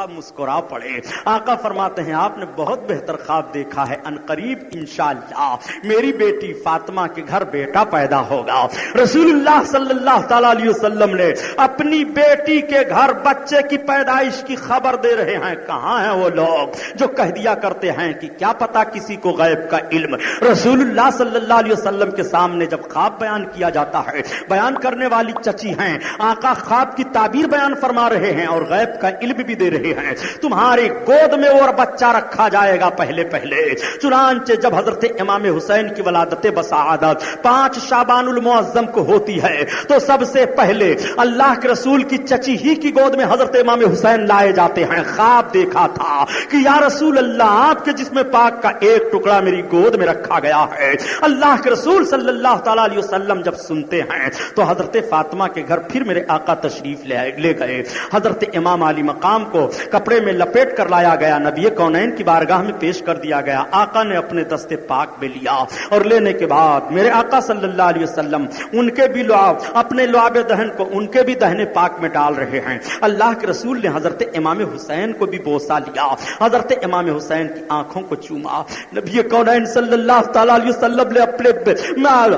آقا مسکرا پڑے. آقا فرماتے ہیں آپ نے بہت بہتر خواب دیکھا ہے, عنقریب انشاءاللہ میری بیٹی فاطمہ کے گھر بیٹا پیدا ہوگا. رسول اللہ صلی اللہ تعالی علیہ وسلم نے اپنی بیٹی کے گھر بچے کی پیدائش کی خبر دے رہے ہیں. کہاں ہیں وہ لوگ جو کہہ دیا کرتے ہیں کہ کیا پتا کسی کو غیب کا علم. رسول اللہ صلی اللہ علیہ وسلم کے سامنے جب خواب بیان کیا جاتا ہے, بیان کرنے والی چچی ہیں, آقا خواب کی تعبیر بیان فرما رہے ہیں اور غیب کا علم بھی دے رہے ہیں. تمہاری گود میں اور بچہ رکھا جائے گا پہلے پہلے. چنانچہ جب حضرت امام حسین کی ولادت بسعادت 5 شعبان المعظم کو ہوتی ہے تو سب سے پہلے اللہ کے رسول کی چچی ہی کی گود میں حضرت امام حسین لائے جاتے ہیں. خواب دیکھا تھا کہ یا رسول اللہ آپ کے جسم پاک کا ایک ٹکڑا میری گود میں رکھا گیا ہے. اللہ کے رسول صلی اللہ تعالی علیہ وسلم جب سنتے ہیں تو حضرت فاطمہ کے گھر پھر میرے آقا تشریف لے گئے. حضرت امام علی مقام کو کپڑے میں لپیٹ کر لایا گیا, نبی کونین کی بارگاہ میں پیش کر دیا گیا. آقا نے اپنے دستے پاک میں لیا اور لینے کے بعد میرے آقا صلی اللہ علیہ وسلم ان کے بھی لعاب, اپنے لعاب دہن کو ان کے بھی دہنے پاک میں ڈال رہے ہیں. اللہ کے رسول نے حضرت امام حسین کو بھی بوسہ لیا, حضرت امام حسین کی آنکھوں کو چوما. نبی کونین صلی اللہ تعالی علیہ وسلم نے اپنے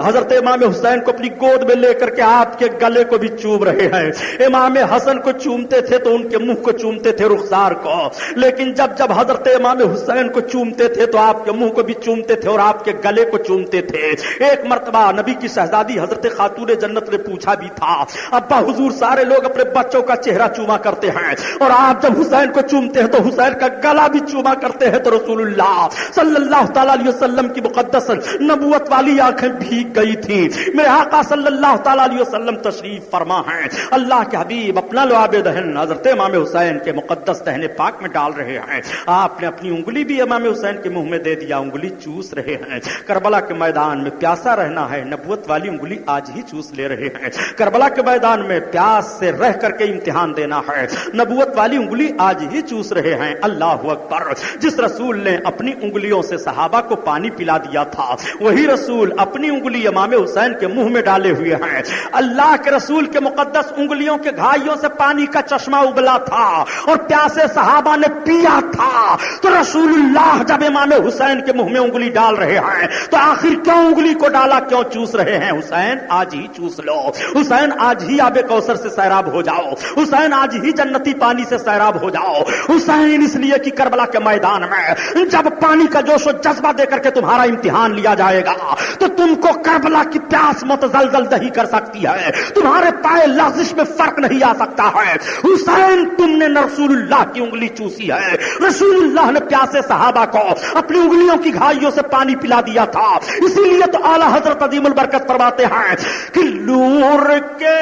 حضرت امام حسین کو اپنی گود میں لے کر کے آپ کے گلے کو بھی چوم رہے ہیں. امام حسن کو چومتے تھے تو ان کے منہ کو چومتے تھے, رخسار کو, لیکن جب جب حضرت امام حسین کو چومتے تھے تو آپ کے منہ کو بھی چومتے تھے اور آپ کے گلے کو چومتے تھے. ایک مرتبہ نبی کی شہزادی حضرت خاتون جنت نے پوچھا بھی تھا, ابا حضور سارے لوگ اپنے بچوں کا چہرہ چوما کرتے ہیں اور آپ جب حسین کو چومتے ہیں تو حسین کا گلا بھی چوما کرتے ہیں, تو رسول اللہ صلی اللہ تعالی علیہ وسلم کی مقدس نبوت والی آنکھیں بھیگ گئی تھی. میرے آقا صلی اللہ تعالی علیہ وسلم تشریف فرما ہیں. اللہ کے حبیب اپنا لعاب دہن حضرت امام حسین کے مقدس دہنے پاک میں ڈال رہے ہیں. آپ نے اپنی انگلی بھی امام حسین کے منہ میں دے دیا, انگلی چوس رہے ہیں. کربلا کے میدان میں پیاسا رہنا ہے, نبوت والی انگلی آج ہی چوس لے رہے ہیں. کربلا کے میدان میں پیاس سے رہ کر کے امتحان دینا ہے, نبوت والی انگلی آج ہی چوس رہے ہیں. اللہ اکبر. جس رسول نے اپنی انگلیوں سے صحابہ کو پانی پلا دیا تھا وہی رسول اپنی انگلی امام حسین کے منہ میں ڈالے ہوئے ہیں. اللہ کے رسول کے مقدس انگلیوں کے گھائیوں سے پانی کا چشمہ ابلا تھا اور پیاسے صحابہ نے پیا تھا. تو رسول اللہ جب امام حسین کے منہ میں انگلی ڈال رہے ہیں تو آخر کیوں انگلی کو ڈالا, کیوں چوس رہے ہیں؟ حسین آج ہی چوس لو, حسین آج ہی آب کوثر سے سیراب ہو جاؤ, حسین آج ہی جنتی پانی سے سیراب ہو جاؤ. حسین اس لیے کہ کربلا کے میدان میں جب پانی کا جوش و جذبہ دے کر کے تمہارا امتحان لیا جائے گا تو تم کو کربلا کی پیاس متزلزل نہیں کر سکتی ہے, تمہارے پائے لغزش میں فرق نہیں آ سکتا ہے. حسین تم نے رسول اللہ کی انگلی چوسی ہے, رسول اللہ نے پیاسے صحابہ کو اپنی انگلیوں کی گھائیوں سے پانی پلا دیا تھا. اسی لیے تو اعلیٰ حضرت عظیم البرکت فرماتے ہیں کہ نور کے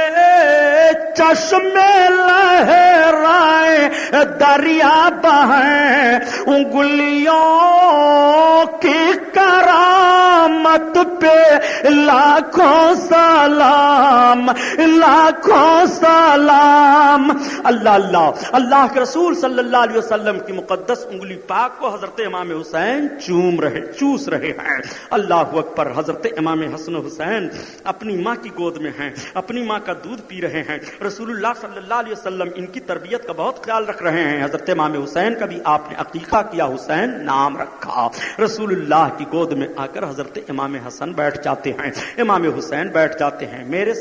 چشمے لہرائے دریا بہیں, انگلیوں کی کرامت پہ لاکھوں سلام, لاکھوں سلام. اللہ اللہ. اللہ کے رسول صلی اللہ علیہ وسلم کی مقدس انگلی پاک کو حضرت امام حسین چوس رہے ہیں. اللہ اکبر. حضرت امام حسن حسین اپنی ماں کی گود میں ہیں, اپنی ماں کا دودھ پی رہے ہیں. رسول اللہ صلی اللہ علیہ وسلم ان کی تربیت کا بہت خیال رکھ رہے ہیں. حضرت امام حسین کا بھی آپ نے عقیقہ کیا, حسین نام رکھا. رسول اللہ کی گود میں آ کر حضرت امام حسن بیٹھ جاتے ہیں, امام حسین بیٹھ جاتے ہیں. میرے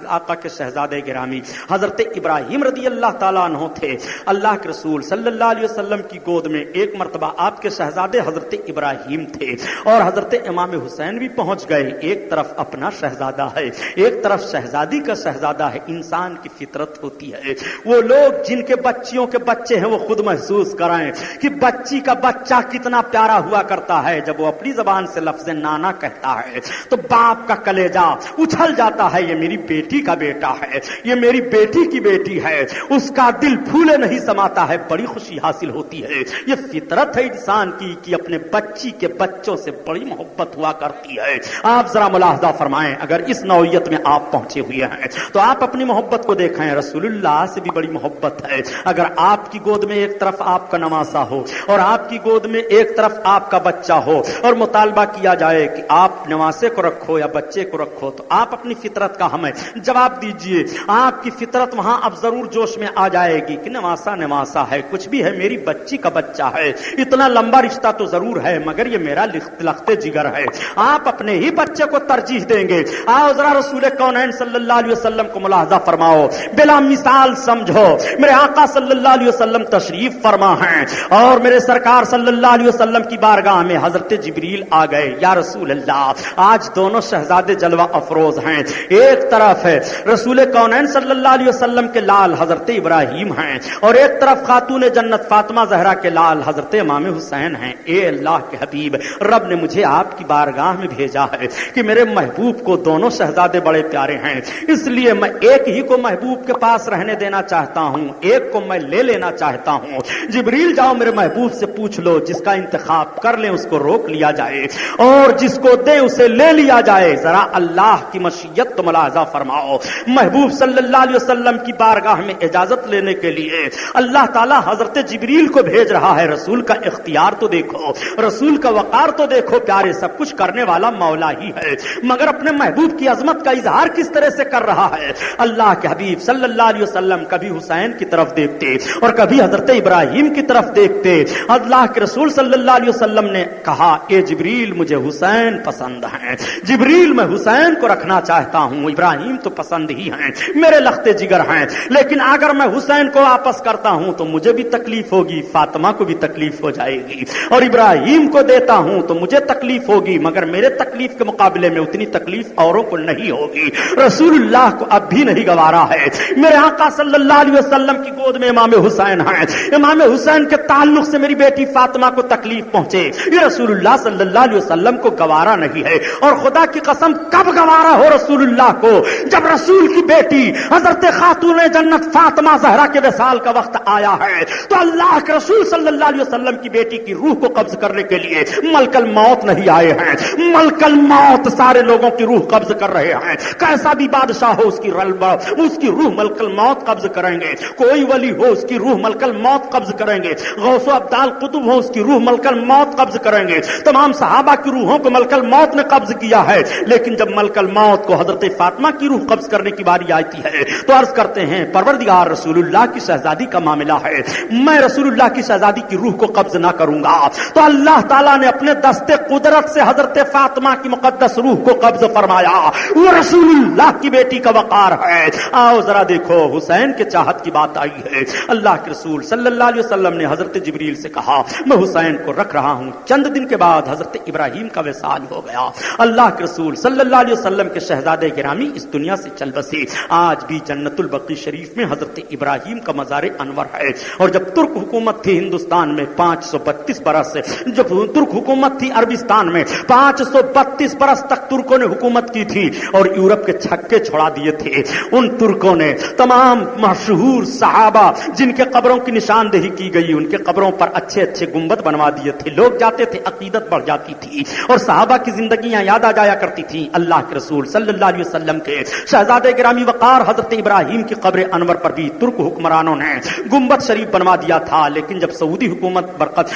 آقا کے شہزادے گرامی حضرت ابراہیم رضی اللہ تعالیٰ عنہ تھے. اللہ کے رسول صلی اللہ علیہ وسلم کی گود میں ایک مرتبہ آپ کے شہزادے حضرت ابراہیم تھے اور حضرت امام حسین بھی پہنچ گئے. ایک طرف اپنا شہزادہ ہے, ایک طرف شہزادی کا شہزادہ ہے. انسان کی فطرت ہوتی ہے, وہ لوگ جن کے بچیوں کے بچے ہیں وہ خود محسوس کرائیں کہ بچی کا بچہ کتنا پیارا ہوا کرتا ہے. جب وہ اپنی زبان سے لفظ نانا کہتا ہے تو باپ کا کلیجہ اچھل جاتا ہے, یہ میری بیٹی کا بیٹا ہے, یہ میری بیٹی کی بیٹی ہے. اس کا دل پھولے نہیں سماتا ہے, بڑی خوشی حاصل ہوتی ہے. یہ فطرت ہے انسان کی کہ اپنے بچی کے بچوں سے بڑی محبت ہوا کرتی ہے. آپ ذرا ملاحظہ فرمائیں, اگر اس نوعیت میں آپ پہنچے ہوئے ہیں تو آپ اپنی محبت کو دیکھیں. رسول اللہ سے بھی بڑی محبت ہے. اگر آپ کی گود میں ایک طرف آپ کا نواسا ہو اور آپ کی گود میں ایک طرف آپ کا بچہ ہو اور مطالبہ کیا جائے کہ آپ نواسے کو رکھو رکھو یا بچے کو رکھو تو آپ اپنی فطرت کا ہمیں جواب دیجئے. آپ کی فطرت وہاں اب ضرور جوش میں آ جائے گی کہ نواسا ہے، کچھ بھی ہے، میری بچی کا بچہ ہے، اتنا لمبا رشتہ تو ضرور ہے مگر یہ میرا لخت جگر ہے. آپ اپنے ہی بچے کو ترجیح دیں گے. آؤ ذرا رسول کونین صلی اللہ علیہ وسلم کو ملاحظہ فرماؤ، بلا مثال سمجھو. میرے آقا صلی اللہ علیہ وسلم تشریف فرما ہیں اور میرے سرکار صلی اللہ علیہ وسلم کی بارگاہ میں حضرت جبریل آ گئے. یا رسول اللہ، آج دونوں شہزادے جلوہ افروز ہیں. ایک طرف ہے رسول کونین صلی اللہ علیہ وسلم کے لال حضرت ابراہیم ہیں اور ایک طرف خاتون جنت فاطمہ زہرا کے لال حضرت امام حسین ہیں. اے اللہ کے حبیب، رب نے مجھے آپ کی بارگاہ میں بھیجا ہے کہ میرے محبوب کو دونوں شہزادے بڑے پیارے ہیں، اس لیے میں ایک ہی کو محبوب کے پاس رہنے دینا چاہتا ہوں، ایک کو میں لے لینا چاہتا ہوں. جبریل جاؤ میرے محبوب سے پوچھ لو، جس کا انتخاب کر لیں اس کو روک لیا جائے اور جس کو دیں اسے لے لیا جائے. ذرا اللہ کی مشیت تو ملاحظہ فرماؤ. محبوب صلی اللہ علیہ وسلم کی بارگاہ میں اجازت لینے کے لیے اللہ تعالیٰ حضرت جبریل کو بھیج رہا ہے. رسول کا اختیار تو دیکھو، رسول کا وقار تو دیکھو. پیارے، سب کچھ کرنے والا مولا ہی ہے مگر اپنے محبوب کی عظمت کا اظہار کس طرح سے کر رہا ہے. اللہ کے حبیب صلی اللہ علیہ وسلم کبھی حسین کی طرف دیکھتے اور کبھی حضرت ابراہیم کی طرف دیکھتے. اللہ کے رسول صلی اللہ علیہ وسلم نے کہا، اے جبریل مجھے حسین پسند ہیں، جبریل میں حسین کو رکھنا چاہتا ہوں. ابراہیم تو پسند ہی ہیں، میرے لخت جگر ہیں، لیکن اگر میں حسین کو واپس کرتا ہوں تو مجھے بھی تکلیف ہوگی، فاطمہ کو بھی تکلیف ہو جائے گی، اور ابراہیم کو دیتا ہوں تو مجھے تکلیف ہوگی مگر میرے تکلیف کے مقابلے میں اتنی تکلیف اوروں کو نہیں ہوگی. رسول اللہ کو اب بھی نہیں گوارا ہے. میرے آقا صلی اللہ علیہ وسلم کی گود میں امام حسین ہیں، امام حسین کے تعلق سے میری بیٹی فاطمہ کو تکلیف پہنچے، یہ رسول اللہ صلی اللہ علیہ وسلم کو گوارا نہیں ہے. اور خدا کی قسم کب گوارا ہو رسول اللہ کو؟ جب رسول کی بیٹی حضرت خاتون جنت فاطمہ زہرا کے وصال کا وقت آیا ہے تو اللہ کے رسول صلی اللہ علیہ وسلم کی بیٹی کی روح کو قبض کرنے کے لیے ملک الموت نہیں آئے ہیں. ملک الموت سارے لوگوں کی روح قبض کر رہے ہیں. کیسا بھی بادشاہ ہو اس کی روح ملک الموت قبض کریں گے. کوئی ولی ہو اس کی روح ملک الموت قبض کریں گے. غوث و ابدال قطب ہو اس کی روح ملک الموت قبض کریں گے. تمام صحابہ کی روحوں کو ملک الموت نے قبض کیا ہے. لیکن جب ملک الموت کو حضرت فاطمہ کی روح قبض کرنے کی باری آتی ہے تو عرض کرتے ہیں پروردگار رسول اللہ کی شہزادی کا معاملہ ہے، میں رسول اللہ کی شہزادی کی روح کو قبض نہ کروں گا. تو اللہ تعالیٰ نے اپنے دست قدرت سے حضرت فاطمہ کی مقدس روح کو قبض فرمایا. وہ رسول اللہ کی بیٹی کا وقار ہے. آؤ ذرا دیکھو، حسین کے چاہت کی بات آئی ہے. اللہ کے رسول صلی اللہ علیہ وسلم نے حضرت جبریل سے کہا میں حسین کو رکھ رہا ہوں. چند دن کے بعد حضرت ابراہیم کا وصال ہو گیا. اللہ کے رسول صلی اللہ علیہ وسلم کے شہزادے گرامی اس دنیا سے چل بسے. آج بھی جنت البقیع شریف میں حضرت ابراہیم کا مزار انور ہے. اور جب ترک حکومت تھی ہندوستان میں 532 برس، جب ترک حکومت تھی عربستان میں 532 برس تک ترکوں نے حکومت کی تھی اور یورپ کے چھکے چھڑا دیے تھے. ان ترکوں نے تمام مشہور صحابہ جن کے قبروں کی نشاندہی کی گئی ان کے قبروں پر اچھے اچھے گنبد بنوا دیے تھے. لوگ جاتے تھے، عقیدت بڑھ جاتی تھی اور صحابہ کی زندگیاں یاد آ جایا کرتی تھی. اللہ کے رسول صلی اللہ علیہ وسلم کے شہزادے گرامی وقار حضرت ابراہیم کی قبر انور پر بھی ترک حکمرانوں نے گنبد شریف بنوا دیا تھا. لیکن جب سعودی حکومت برقت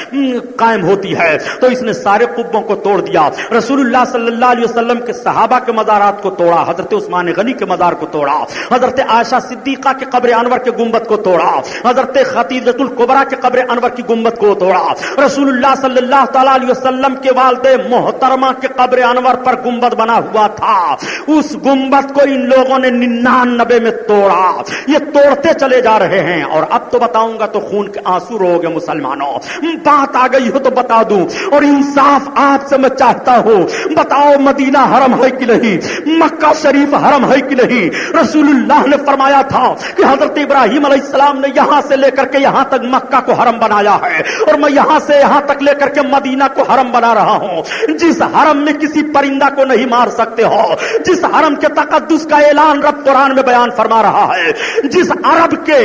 قائم ہوتی ہے تو اس نے سارے قبوں کو توڑ دیا. رسول اللہ صلی اللہ علیہ وسلم کے صحابہ کے مزارات کو توڑا، حضرت عثمان غنی کے مزار کو توڑا، حضرت عائشہ صدیقہ کے قبر انور کے گنبد کو توڑا، حضرت خدیجہ الکبریٰ کے قبر انور کی گنبد کو توڑا. رسول اللہ صلی اللہ تعالی علیہ وسلم کے والد محترمہ کے قبر انور پر گنبد بنا ہوا تھا، اس گنبد کو ان لوگوں نے 99 میں توڑا. یہ توڑتے چلے جا رہے ہیں. اور اب تو بتاؤں گا تو خون کے آنسو رو گے مسلمانوں. بات آ گئی ہو تو بتا دوں اور انصاف آپ سے میں چاہتا ہوں. بتاؤ مدینہ حرم ہے کہ نہیں؟ مکہ شریف حرم ہے کہ نہیں؟ رسول اللہ نے فرمایا تھا کہ حضرت ابراہیم علیہ السلام نے یہاں سے لے کر کے یہاں تک مکہ کو حرم بنایا ہے اور میں یہاں سے یہاں تک لے کر کے مدینہ کو حرم بنا رہا ہوں. جس حرم میں کسی پرندہ کو نہیں مار سکتے ہو، جس حرم کے تقدس کا اعلان رب قرآن میں بیان فرما رہا ہے، جس عرب کے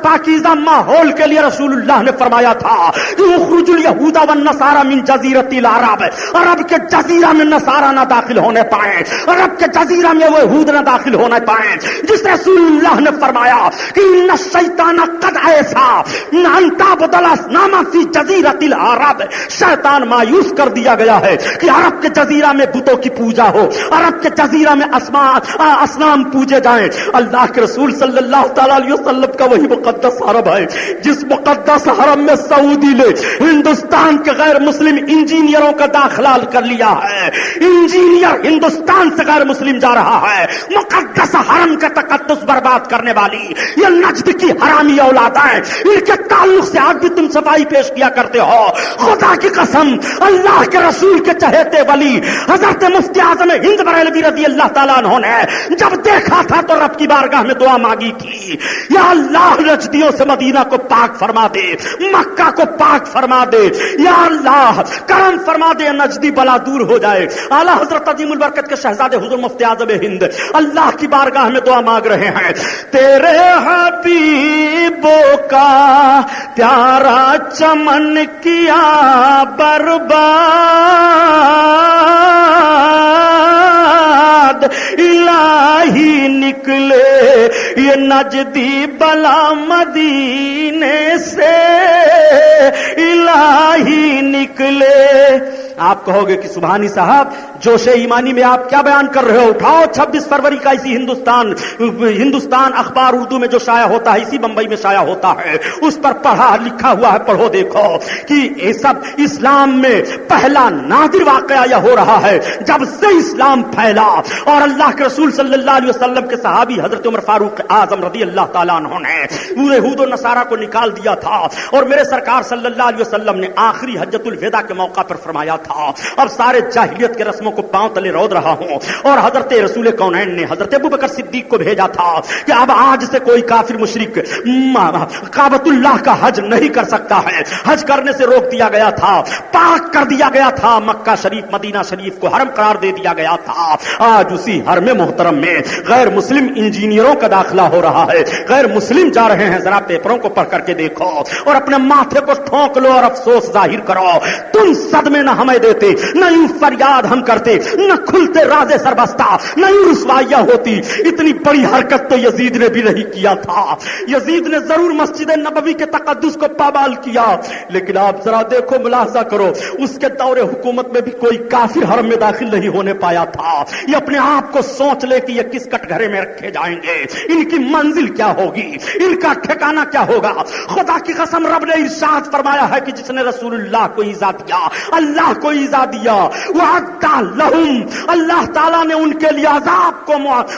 پاکیزہ ماحول کے لیے رسول اللہ نے فرمایا تھا کہ اخرج الیہود والنصارى من جزیرۃ العرب، عرب کے جزیرہ میں نصارہ نہ داخل ہونے پائیں، عرب کے جزیرہ میں وہ یہود نہ داخل ہونے پائیں. جس رسول اللہ نے فرمایا کہ ان الشیطان قد ایسا ان تعبد الاصنام فی جزیرۃ العرب، شیطان مایوس کر دیا گیا ہے کہ عرب کے جزیرہ میں بتوں کی پوجا ہو، عرب کے جزیرہ میں اصنام پوجے جائیں۔ اللہ کے رسول صلی اللہ تعالی علیہ وسلم کا وہی مقدس حرم ہے جس مقدس حرم میں سعودی نے ہندوستان کے غیر مسلم انجینئروں کا داخلہ کر لیا ہے۔ انجینئر ہندوستان سے غیر مسلم جا رہا ہے۔ مقدس حرم کا تقدس برباد کرنے والی یہ نجد کی حرامی اولاد ہیں، ان کے تعلق سے آج بھی تم صفائی پیش کیا کرتے ہو۔ خدا کی قسم، اللہ کے رسول کے چہیتے ولی حضرت مفتی اعظم ہند بریلوی رضی اللہ تعالیٰ عنہ نے جب دیکھا تھا تو رب کی بارگاہ میں دعا مانگی تھی، یا اللہ نجدیوں سے مدینہ کو پاک فرما دے، مکہ کو پاک فرما دے، یا اللہ کرم فرما دے، نجدی بلا دور ہو جائے۔ اعلیٰ حضرت عظیم البرکت کے شہزادے حضور مفتی اعظم ہند اللہ کی بارگاہ میں دعا مانگ رہے ہیں، تیرے حبیبوں کا پیارا چمن کیا برباد، الہی نکلے یہ نجدی بلا مدینے سے، الہی نکلے۔ آپ کہو گے کہ سبحانی صاحب جوش ایمانی میں آپ کیا بیان کر رہے ہو؟ اٹھاؤ 26 فروری کا اسی ہندوستان اخبار اردو میں جو شائع ہوتا ہے، اسی بمبئی میں شائع ہوتا ہے، اس پر پڑھا لکھا ہوا ہے، پڑھو دیکھو کہ یہ سب اسلام میں پہلا نادر واقعہ یہ ہو رہا ہے جب سے اسلام پھیلا اور اللہ کے رسول صلی اللہ علیہ وسلم کے صحابی حضرت عمر فاروق اعظم رضی اللہ تعالیٰ عنہ نے یہود و نصارہ کو نکال دیا تھا، اور میرے سرکار صلی اللہ علیہ وسلم نے آخری حجۃ الوداع کے موقع پر فرمایا تھا اب سارے جاہلیت کے رسموں کو پاؤں تلے رود رہا ہوں، اور حضرت رسول کونین نے حضرت ابوبکر صدیق کو بھیجا تھا کہ اب آج سے کوئی کافر مشرک کعبۃ اللہ کا حج نہیں کر سکتا ہے، حج کرنے سے روک دیا گیا تھا، پاک کر دیا گیا تھا، مکہ شریف مدینہ شریف کو حرم قرار دے دیا گیا تھا۔ آج اسی حرم محترم میں غیر مسلم انجینئروں کا داخلہ ہو رہا ہے، غیر مسلم جا رہے ہیں، ذرا پیپروں کو پڑھ کر کے دیکھو اور اپنے ماتھے کو ٹھونک لو اور افسوس ظاہر کرو، تم صدمے نہ ہمیں دیتے، نہ یوں فریاد ہم کرتے، نہ کھلتے راز سربستہ، نہ یوں رسوائیاں ہوتی۔ اتنی بڑی حرکت تو یزید نے بھی نہیں کیا تھا، یزید نے ضرور مسجد نبوی کے تقدس کو پامال کیا، لیکن آپ ذرا دیکھو، ملاحظہ کرو، اس کے دور حکومت میں بھی کوئی کافر حرم میں داخل نہیں ہونے پایا تھا۔ یہ اپنے آپ کو سوچ لے کہ یہ کس کٹ گھرے میں رکھے جائیں گے، ان کی منزل کیا ہوگی، ان کا ٹھکانہ کیا ہوگا۔ خدا کی قسم رب نے ارشاد فرمایا ہے کہ جس نے رسول اللہ کو ایذا دیا، اللہ کو ایذا دیا، وعد لہم، اللہ تعالیٰ نے ان کے لیے عذاب کو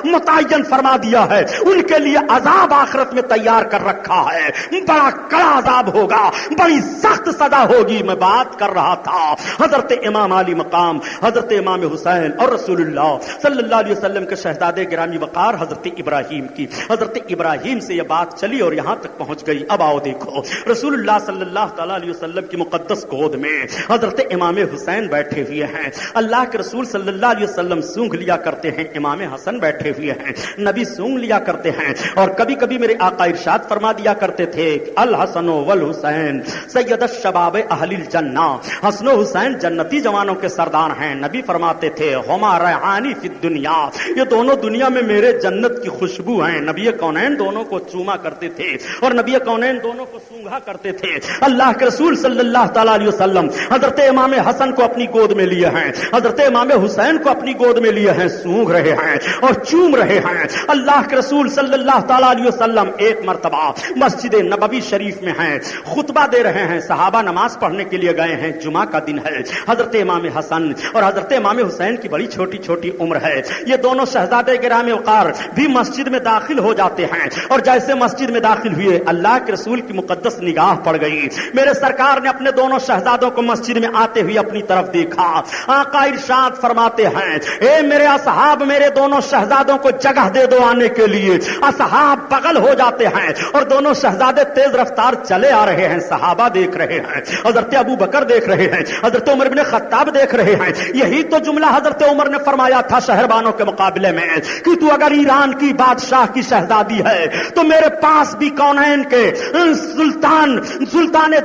متعین فرما دیا ہے، ان کے لیے عذاب آخرت میں تیار کر رکھا ہے، بڑا کڑا عذاب ہوگا، بڑی سخت سزا ہوگی۔ میں بات کر رہا تھا حضرت امام علی مقام، حضرت امام حسین اور رسول اللہ صلی اللہ علیہ وسلم کے شہزادے گرامی وقار حضرت ابراہیم کی۔ حضرت ابراہیم سے یہ بات چلی اور یہاں تک پہنچ گئی۔ اب آؤ دیکھو، رسول اللہ صلی اللہ تعالی علیہ وسلم کی مقدس گود میں حضرت امام حسین بیٹھے ہوئے ہیں، اللہ کے رسول صلی اللہ علیہ وسلم سونگھ لیا کرتے ہیں، امام حسن بیٹھے ہوئے ہیں، نبی سونگھ لیا کرتے ہیں، اور کبھی کبھی میرے آقا ارشاد فرما دیا کرتے تھے الحسن والحسین سید الشباب اہل الجنہ، حسن و حسین جنتی جوانوں کے سردار ہیں۔ نبی فرماتے تھے ہما ریحانی فی الدنیا، یہ دونوں دنیا میں میرے جنت کی خوشبو ہیں۔ نبی کونین دونوں کو چوما کرتے تھے اور نبی کونین دونوں کو سونگھا کرتے تھے۔ اللہ کے رسول صلی اللہ تعالی علیہ وسلم حضرت امام حسن کو اپنی گود میں لیے ہیں، حضرت امام حسین کو اپنی گود میں لیے ہیں، سونگھ رہے ہیں اور چوم رہے ہیں۔ اللہ کے رسول صلی اللہ تعالی علیہ وسلم ایک مرتبہ مسجد نبوی شریف میں ہیں، خطبہ دے رہے ہیں، صحابہ نماز پڑھنے کے لیے گئے ہیں، جمعہ کا دن ہے، حضرت امام حسن اور حضرت امام حسین کی بڑی چھوٹی چھوٹی عمر ہے، یہ دونوں شہزادے گرامی وقار بھی مسجد میں داخل ہو جاتے ہیں، اور جیسے مسجد میں داخل ہوئے اللہ کے رسول کی مقدس نگاہ پڑ گئی، میرے سرکار نے اپنے دونوں شہزادوں کو مسجد میں آتے ہوئے اپنی طرف دیکھا، آقا ارشاد فرماتے ہیں اے میرے اصحاب، میرے دونوں شہزادوں کو جگہ دے دو آنے کے لیے۔ اصحاب بغل ہو جاتے ہیں اور دونوں شہزادے تیز رفتار چلے آ رہے ہیں، صحابہ دیکھ رہے ہیں، حضرت ابو بکر دیکھ رہے ہیں، حضرت عمر بن خطاب دیکھ رہے ہیں۔ یہی تو جملہ حضرت عمر نے فرمایا تھا شہربانوں کے مقابلے میں کہ تو اگر ایران کی بادشاہ کی شہزادی ہے تو میرے پاس بھی کونین کے سلطان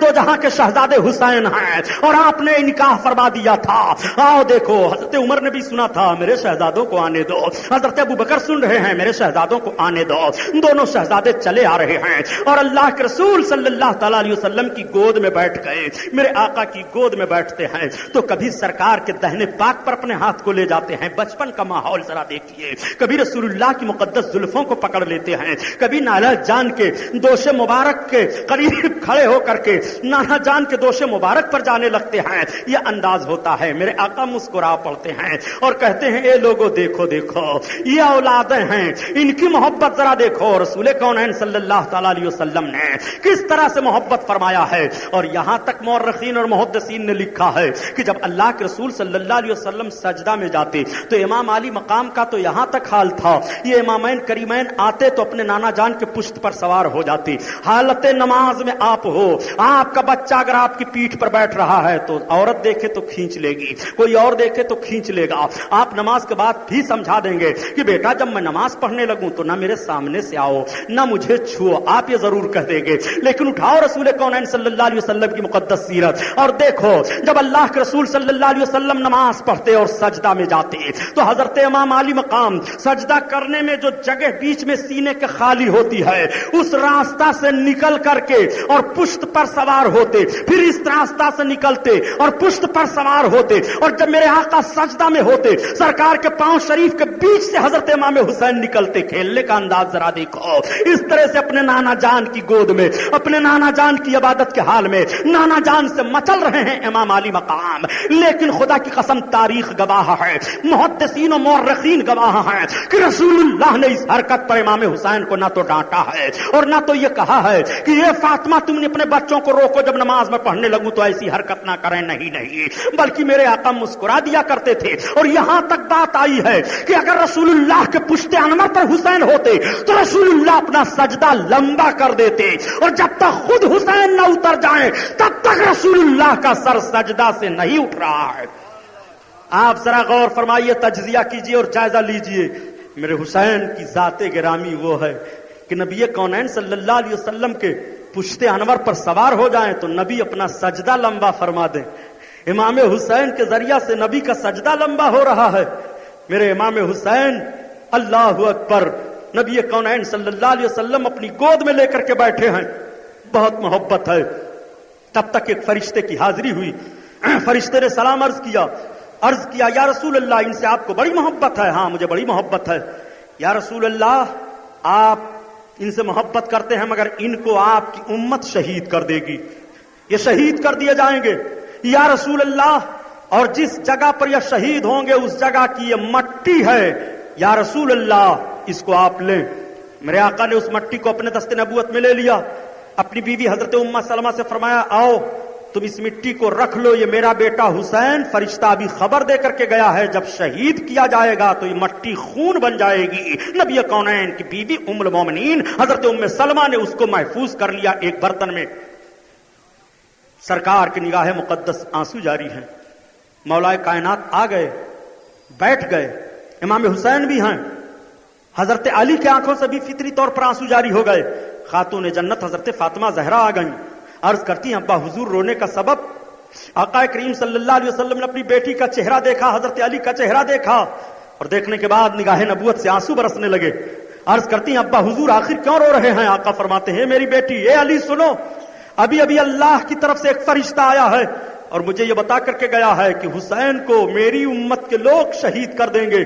دو جہاں کے شہزادے حسین ہیں، اور آپ نے نکاح اللہ فرما دیا تھا آؤ دیکھو. حضرت عمر نے بھی سنا تھا میرے شہزادوں کو آنے دو. حضرت ابو بکر سن رہے ہیں میرے شہزادوں کو آنے دو. دونوں شہزادے چلے آ رہے ہیں اور اللہ کے رسول صلی اللہ تعالی علیہ وسلم کی گود میں بیٹھ گئے. میرے آقا کی گود میں بیٹھتے ہیں تو کبھی سرکار کے دہنے پاک پر اپنے ہاتھ کو لے جاتے ہیں. بچپن کا ماحول ذرا دیکھیے. کبھی رسول اللہ کی مقدس زلفوں کو پکڑ لیتے ہیں, کبھی نانا جان کے دوش مبارک کے قریب کھڑے ہو کر کے نانا جان کے دوش مبارک پر جانے لگتے ہیں. یہ انداز ہوتا ہے. میرے آقا مسکرا پڑتے ہیں اور کہتے ہیں اے لوگوں دیکھو دیکھو یہ اولادیں ہیں, ان کی محبت ذرا دیکھو. رسول کونین صلی اللہ تعالی علیہ وسلم نے کس طرح سے محبت فرمایا ہے. اور یہاں تک مورخین اور محدثین نے لکھا ہے کہ جب اللہ کے رسول صلی اللہ علیہ وسلم سجدہ میں جاتے تو امام علی مقام کا تو یہاں تک حال تھا, یہ امامین کریمین آتے تو اپنے نانا جان کے پشت پر سوار ہو جاتے. حالت نماز میں آپ ہو, آپ کا بچہ اگر آپ کی پیٹھ پر بیٹھ رہا ہے تو عورت دیکھے تو کھینچ لے گی, کوئی اور دیکھے تو کھینچ لے گا. آپ نماز کے بعد بھی سمجھا دیں گے کہ بیٹا جب میں نماز پڑھنے لگوں تو نہ میرے سامنے سے آؤ نہ مجھے چھو, آپ یہ ضرور کہہ دیں گے. لیکن اٹھاؤ رسول کونین صلی اللہ علیہ وسلم کی مقدس سیرت اور دیکھو جب اللہ کے رسول صلی اللہ علیہ وسلم نماز پڑھتے اور سجدہ میں جاتے تو حضرت امام علی مقام سجدہ کرنے میں جو جگہ بیچ میں سینے کے خالی ہوتی ہے اس راستہ سے نکل کر کے اور پشت پر سوار ہوتے, پھر اس راستہ سے نکلتے اور پشت پر سوار ہوتے. اور جب میرے آقا سجدہ میں ہوتے سرکار کے پاؤں شریف کے بیچ سے حضرت امام حسین نکلتے. کھیلنے کا انداز ذرا دیکھو. اس طرح سے اپنے نانا جان کی گود میں, اپنے نانا جان کی عبادت کے حال میں نانا جان سے مچل رہے ہیں امام علی مقام. لیکن خدا کی قسم تاریخ گواہ ہے, محدثین و مورخین گواہ ہیں کہ رسول اللہ نے اس حرکت پر امام حسین کو نہ تو ڈانٹا ہے اور نہ تو یہ کہا ہے کہ یہ فاطمہ تم نے اپنے بچوں کو روکو, جب نماز میں پڑھنے لگوں تو ایسی حرکت نہ کریں. نہیں, بلکہ میرے آقا مسکرا دیا کرتے تھے. اور یہاں تک بات آئی ہے کہ اگر رسول اللہ کے پشت انور پر حسین ہوتے تو رسول اللہ اپنا سجدہ لمبا کر دیتے اور جب تک خود حسین نہ اتر جائیں تب تک رسول اللہ کا سر سجدہ سے نہیں اٹھ رہا ہے. آپ ذرا غور فرمائیے, تجزیہ کیجئے اور جائزہ لیجئے. میرے حسین کی ذات گرامی وہ ہے کہ نبی کونین صلی اللہ علیہ وسلم کے پشت انور پر سوار ہو جائیں تو نبی اپنا سجدہ لمبا فرما دیں. امام حسین کے ذریعہ سے نبی کا سجدہ لمبا ہو رہا ہے. میرے امام حسین اللہ اکبر نبی کونین صلی اللہ علیہ وسلم اپنی گود میں لے کر کے بیٹھے ہیں. بہت محبت ہے. تب تک ایک فرشتے کی حاضری ہوئی. فرشتے نے سلام عرض کیا یا رسول اللہ ان سے آپ کو بڑی محبت ہے. ہاں مجھے بڑی محبت ہے. یا رسول اللہ آپ ان سے محبت کرتے ہیں مگر ان کو آپ کی امت شہید کر دے گی, یہ شہید کر دیے جائیں گے. یا رسول اللہ اور جس جگہ پر یہ شہید ہوں گے اس جگہ کی یہ مٹی ہے, یا رسول اللہ اس کو آپ لیں. میرے آقا نے اس مٹی کو اپنے دست نبوت میں لے لیا. اپنی بیوی حضرت ام سلمہ سے فرمایا آؤ تم اس مٹی کو رکھ لو, یہ میرا بیٹا حسین فرشتہ ابھی خبر دے کر کے گیا ہے جب شہید کیا جائے گا تو یہ مٹی خون بن جائے گی. نبی کونین کی بیوی ام المومنین حضرت ام سلمہ نے اس کو محفوظ کر لیا ایک برتن میں. سرکار کی نگاہ مقدس آنسو جاری ہیں. مولا کائنات آ گئے, بیٹھ گئے. امام حسین بھی ہیں. حضرت علی کے آنکھوں سے بھی فطری طور پر آنسو جاری ہو گئے. خاتون جنت حضرت فاطمہ زہرا آ گئیں. عرض کرتی ہیں ابا حضور رونے کا سبب. آقا کریم صلی اللہ علیہ وسلم نے اپنی بیٹی کا چہرہ دیکھا, حضرت علی کا چہرہ دیکھا اور دیکھنے کے بعد نگاہ نبوت سے آنسو برسنے لگے. عرض کرتی ہیں ابا حضور آخر کیوں رو رہے ہیں؟ آقا فرماتے ہیں میری بیٹی اے علی سنو, ابھی اللہ کی طرف سے ایک فرشتہ آیا ہے اور مجھے یہ بتا کر کے گیا ہے کہ حسین کو میری امت کے لوگ شہید کر دیں گے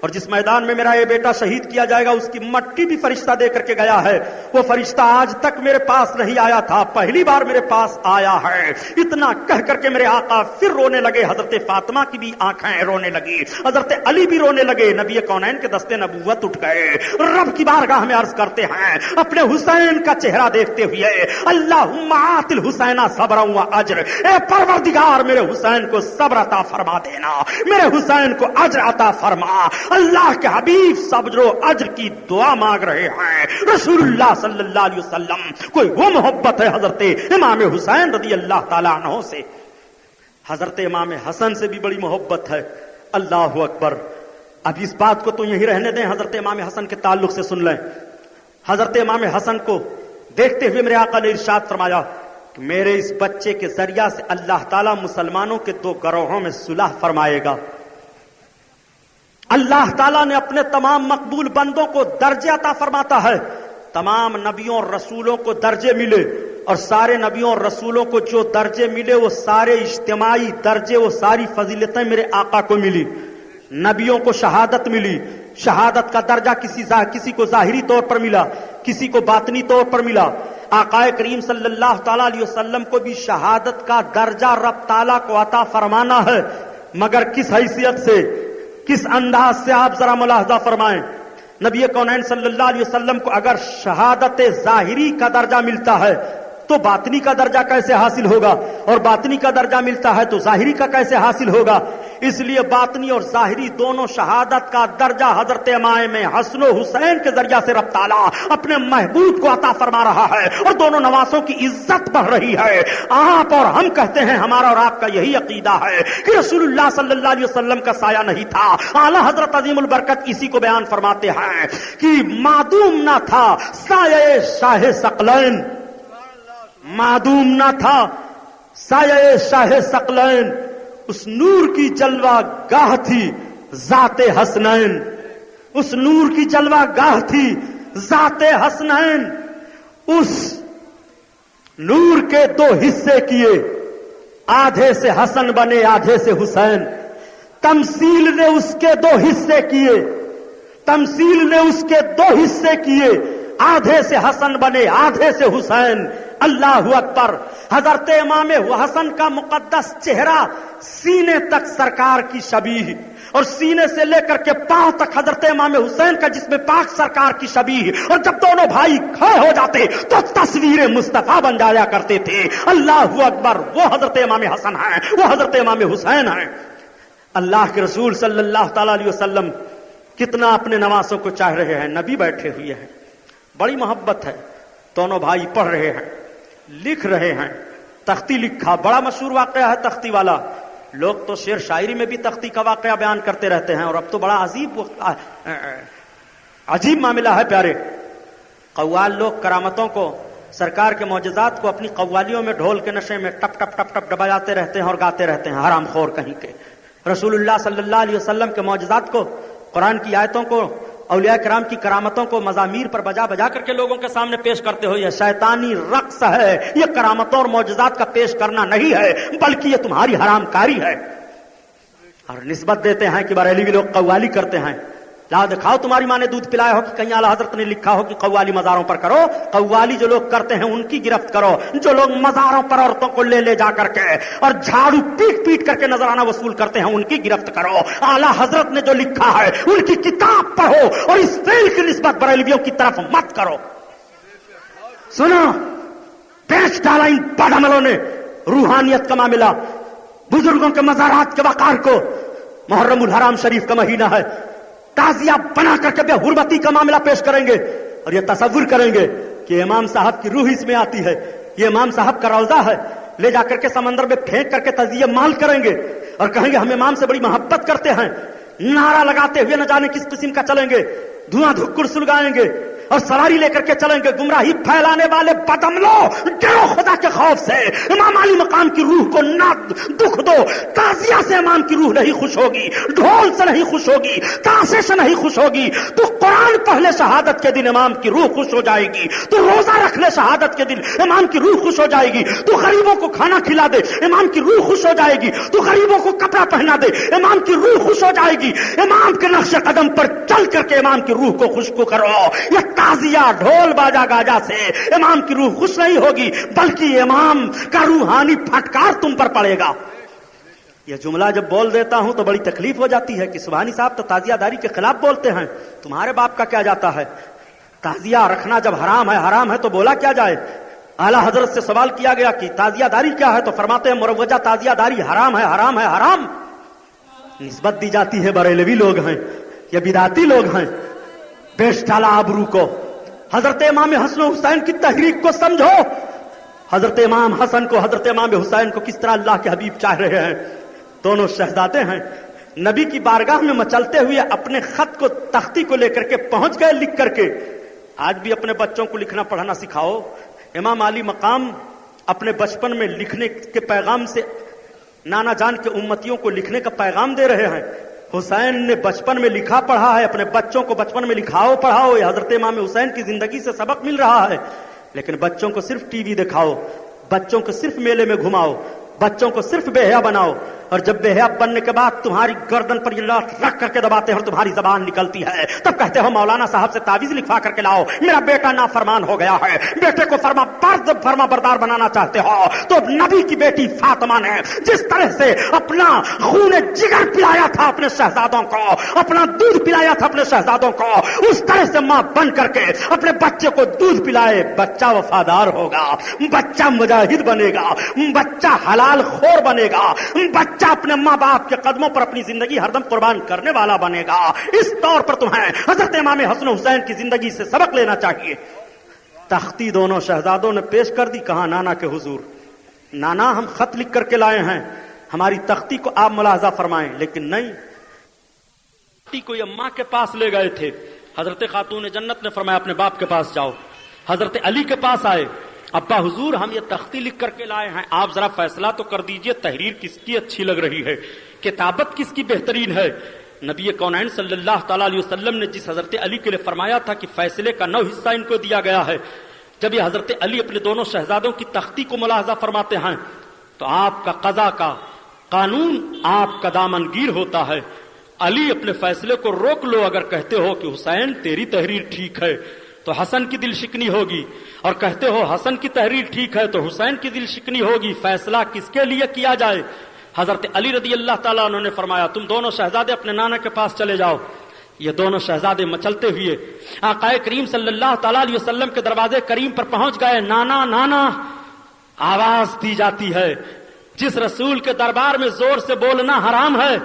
اور جس میدان میں میرا یہ بیٹا شہید کیا جائے گا اس کی مٹی بھی فرشتہ دے کر کے گیا ہے. وہ فرشتہ آج تک میرے پاس نہیں آیا تھا, پہلی بار میرے پاس آیا ہے. اتنا کہہ کر کے میرے آقا پھر رونے لگے. حضرت فاطمہ کی بھی آنکھیں رونے لگی, حضرت علی بھی رونے لگے. نبی کونین کے دستے نبوت اٹھ گئے. رب کی بارگاہ میں عرض کرتے ہیں اپنے حسین کا چہرہ دیکھتے ہوئے اللہم آت الحسین صبرا و اجر, اے پروردگار میرے حسین کو صبر عطا فرما دینا, میرے حسین کو اجر عطا فرما. اللہ کے حبیب صبر و اجر کی دعا مانگ رہے ہیں. رسول اللہ صلی اللہ علیہ وسلم کوئی وہ محبت ہے حضرت امام حسین رضی اللہ تعالیٰ عنہ سے. حضرت امام حسن سے بھی بڑی محبت ہے. اللہ اکبر. اب اس بات کو تو یہی رہنے دیں, حضرت امام حسن کے تعلق سے سن لیں. حضرت امام حسن کو دیکھتے ہوئے میرے آقا نے ارشاد فرمایا کہ میرے اس بچے کے ذریعہ سے اللہ تعالیٰ مسلمانوں کے دو گروہوں میں صلح فرمائے گا. اللہ تعالیٰ نے اپنے تمام مقبول بندوں کو درجے عطا فرماتا ہے. تمام نبیوں اور رسولوں کو درجے ملے, اور سارے نبیوں اور رسولوں کو جو درجے ملے وہ سارے اجتماعی درجے, وہ ساری فضیلتیں میرے آقا کو ملی. نبیوں کو شہادت ملی, شہادت کا درجہ کسی کو ظاہری طور پر ملا, کسی کو باطنی طور پر ملا. آقا کریم صلی اللہ تعالیٰ علیہ وسلم کو بھی شہادت کا درجہ رب تعالیٰ کو عطا فرمانا ہے, مگر کس حیثیت سے, کس انداز سے, آپ ذرا ملاحظہ فرمائیں. نبی کونین صلی اللہ علیہ وسلم کو اگر شہادت ظاہری کا درجہ ملتا ہے تو باطنی کا درجہ کیسے حاصل ہوگا, اور باطنی کا درجہ ملتا ہے تو ظاہری کا کیسے حاصل ہوگا؟ اس لیے باطنی اور ظاہری دونوں شہادت کا درجہ حضرت امام حسن و حسین کے ذریعہ سے رب تعالیٰ اپنے محبوب کو عطا فرما رہا ہے, اور دونوں نواسوں کی عزت بڑھ رہی ہے. آپ اور ہم کہتے ہیں, ہمارا اور آپ کا یہی عقیدہ ہے کہ رسول اللہ صلی اللہ علیہ وسلم کا سایہ نہیں تھا. اعلیٰ حضرت عظیم البرکت اسی کو بیان فرماتے ہیں کہ معدوم نہ تھا سایہ شاہ ثقلین, معدوم نہ تھا سایہ شاہ ثقلین, اس نور کی جلوہ گاہ تھی ذات حسنین, اس نور کی جلوہ گاہ تھی ذات حسنین. اس نور کے دو حصے کیے, آدھے سے حسن بنے آدھے سے حسین. تمثیل نے اس کے دو حصے کیے, تمثیل نے اس کے دو حصے کیے, آدھے سے حسن بنے آدھے سے حسین. اللہ اکبر. حضرت امام حسن کا مقدس چہرہ سینے تک سرکار کی شبیہ, اور سینے سے لے کر کے پاؤں تک حضرت امام حسین کا جسم پاک سرکار کی شبیہ, اور جب دونوں بھائی کھڑے ہو جاتے تو تصویر مصطفیٰ بن جایا کرتے تھے. اللہ اکبر. وہ حضرت امام حسن ہیں, وہ حضرت امام حسین ہیں. اللہ کے رسول صلی اللہ تعالی علیہ وسلم کتنا اپنے نواسوں کو چاہ رہے ہیں. نبی بیٹھے ہوئے ہیں, بڑی محبت ہے. دونوں بھائی پڑھ رہے ہیں, لکھ رہے ہیں. تختی لکھا, بڑا مشہور واقعہ ہے تختی والا. لوگ تو شعر شاعری میں بھی تختی کا واقعہ بیان کرتے رہتے ہیں, اور اب تو بڑا عجیب معاملہ ہے پیارے. قوال لوگ کرامتوں کو, سرکار کے معجزات کو اپنی قوالیوں میں ڈھول کے نشے میں ٹپ ٹپ ٹپ ٹپ ڈباتے رہتے ہیں اور گاتے رہتے ہیں, حرام خور کہیں کے. رسول اللہ صلی اللہ علیہ وسلم کے معجزات کو, قرآن کی آیتوں کو, اولیاء کرام کی کرامتوں کو مزامیر پر بجا بجا کر کے لوگوں کے سامنے پیش کرتے ہو, یہ شیطانی رقص ہے. یہ کرامتوں اور معجزات کا پیش کرنا نہیں ہے, بلکہ یہ تمہاری حرام کاری ہے. اور نسبت دیتے ہیں کہ بریلوی لوگ قوالی کرتے ہیں. لا دکھاؤ تمہاری ماں نے دودھ پلایا ہو کہ کہیں اعلیٰ حضرت نے لکھا ہو کہ قوالی مزاروں پر کرو. قوالی جو لوگ کرتے ہیں ان کی گرفت کرو, جو لوگ مزاروں پر عورتوں کو لے جا کر کے اور جھاڑو پیٹ پیٹ کر کے نذرانہ وصول کرتے ہیں ان کی گرفت کرو. اعلیٰ حضرت نے جو لکھا ہے ان کی کتاب پڑھو, اور اس فعل کی نسبت بریلویوں کی طرف مت کرو. سنو, پیش ڈالا ان بد نے روحانیت کا معاملہ, بزرگوں کے مزارات کے وقار کو. محرم الحرام شریف کا مہینہ ہے, تعزیہ بنا کر کے بے حرمتی کا معاملہ پیش کریں گے, اور یہ تصور کریں گے کہ امام صاحب کی روح اس میں آتی ہے, یہ امام صاحب کا روضہ ہے. لے جا کر کے سمندر میں پھینک کر کے تعزیہ مال کریں گے, اور کہیں گے ہم امام سے بڑی محبت کرتے ہیں. نعرہ لگاتے ہوئے نہ جانے کس قسم کا چلیں گے, دھواں دھکر سلگائیں گے, اور سواری لے کر کے چلیں گے. گمراہی پھیلانے والے بدعملو, ڈرو خدا کے خوف سے. امام علی مقام کی روح کو نہ دکھ دو. تعزیہ سے امام کی روح نہیں خوش ہوگی, ڈھول سے نہیں خوش ہوگی, تاشے سے نہیں خوش ہوگی. تو قرآن پڑھ لے شہادت کے دن امام کی روح خوش ہو جائے گی. تو روزہ رکھ لے شہادت کے دن امام کی روح خوش ہو جائے گی. تو غریبوں کو کھانا کھلا دے امام کی روح خوش ہو جائے گی. تو غریبوں کو کپڑا پہنا دے امام کی روح خوش ہو جائے گی. امام کے نقش قدم پر چل کر کے امام کی روح کو خوشبو کرو. یہ تعزیہ ڈھول باجا گاجا سے امام کی روح خوش نہیں ہوگی, بلکہ امام کا روحانی پھٹکار تم پر پڑے گا. یہ جملہ جب بول دیتا ہوں تو بڑی تکلیف ہو جاتی ہے کہ سبحانی صاحب تو تعزیہ داری کے خلاف بولتے ہیں, تمہارے باپ کا کیا جاتا ہے. تعزیہ رکھنا جب حرام ہے تو بولا کیا جائے. اعلیٰ حضرت سے سوال کیا گیا کہ تعزیہ داری کیا ہے, تو فرماتے ہیں مروجہ تعزیہ داری حرام ہے, حرام ہے, حرام. نسبت دی جاتی ہے بریلوی لوگ ہیں, یہ بدعتی لوگ ہیں. پیش ڈالا آبرو کو. حضرت امام حسن و حسین کی تحریک کو سمجھو. حضرت امام حسن کو, حضرت امام حسین کو کس طرح اللہ کے حبیب چاہ رہے ہیں. دونوں شہزادے ہیں, نبی کی بارگاہ میں مچلتے ہوئے اپنے خط کو تختی کو لے کر کے پہنچ گئے لکھ کر کے. آج بھی اپنے بچوں کو لکھنا پڑھنا سکھاؤ. امام علی مقام اپنے بچپن میں لکھنے کے پیغام سے نانا جان کے امتیوں کو لکھنے کا پیغام دے رہے ہیں. حسین نے بچپن میں لکھا پڑھا ہے, اپنے بچوں کو بچپن میں لکھاؤ پڑھاؤ, یہ حضرت امام حسین کی زندگی سے سبق مل رہا ہے. لیکن بچوں کو صرف ٹی وی دکھاؤ, بچوں کو صرف میلے میں گھماؤ, بچوں کو صرف بے حیا بناؤ, اور جب بے حیا بننے کے بعد تمہاری گردن پر یہ لاٹھ رکھ کر کے دباتے ہیں اور تمہاری زبان نکلتی ہے, تب کہتے ہو مولانا صاحب سے تعویذ لکھوا کر کے لاؤ, میرا بیٹا نافرمان ہو گیا ہے. بیٹے کو فرما بردار بنانا چاہتے ہو تو نبی کی بیٹی فاطمہ نے جس طرح سے اپنا خون جگر پلایا تھا اپنے شہزادوں کو, اپنا دودھ پلایا تھا اپنے شہزادوں کو, اس طرح سے ماں بن کر کے اپنے بچے کو دودھ پلائے. بچہ وفادار ہوگا, بچہ مجاہد بنے گا, بچہ حلال خور بنے گا, بچہ اپنے ماں باپ کے قدموں پر اپنی زندگی ہردم قربان کرنے والا بنے گا. اس طور پر تمہیں حضرت امام حسن حسین کی زندگی سے سبق لینا چاہیے. تختی دونوں شہزادوں نے پیش کر دی, کہا نانا کے حضور, نانا ہم خط لکھ کر کے لائے ہیں, ہماری تختی کو آپ ملاحظہ فرمائیں. لیکن نہیں, تختی کو یہ ماں کے پاس لے گئے تھے. حضرت خاتون جنت نے فرمایا اپنے باپ کے پاس جاؤ. حضرت علی کے پاس آئے, ابا حضور ہم یہ تختی لکھ کر کے لائے ہیں, آپ ذرا فیصلہ تو کر دیجئے, تحریر کس کی اچھی لگ رہی ہے, کتابت کس کی بہترین ہے. نبی کونین صلی اللہ تعالی علیہ وسلم نے جس حضرت علی کے لیے فرمایا تھا کہ فیصلے کا 9 حصہ ان کو دیا گیا ہے, جب یہ حضرت علی اپنے دونوں شہزادوں کی تختی کو ملاحظہ فرماتے ہیں تو آپ کا قضا کا قانون آپ کا دامن گیر ہوتا ہے. علی اپنے فیصلے کو روک لو, اگر کہتے ہو کہ حسین تیری تحریر ٹھیک ہے تو حسن کی دل شکنی ہوگی, اور کہتے ہو حسن کی تحریر ٹھیک ہے تو حسین کی دل شکنی ہوگی. فیصلہ کس کے لیے کیا جائے؟ حضرت علی رضی اللہ تعالیٰ عنہ نے فرمایا تم دونوں شہزادے اپنے نانا کے پاس چلے جاؤ. یہ دونوں شہزادے مچلتے ہوئے آقا کریم صلی اللہ تعالیٰ علیہ وسلم کے دروازے کریم پر پہنچ گئے. نانا نانا آواز دی جاتی ہے. جس رسول کے دربار میں زور سے بولنا حرام ہے,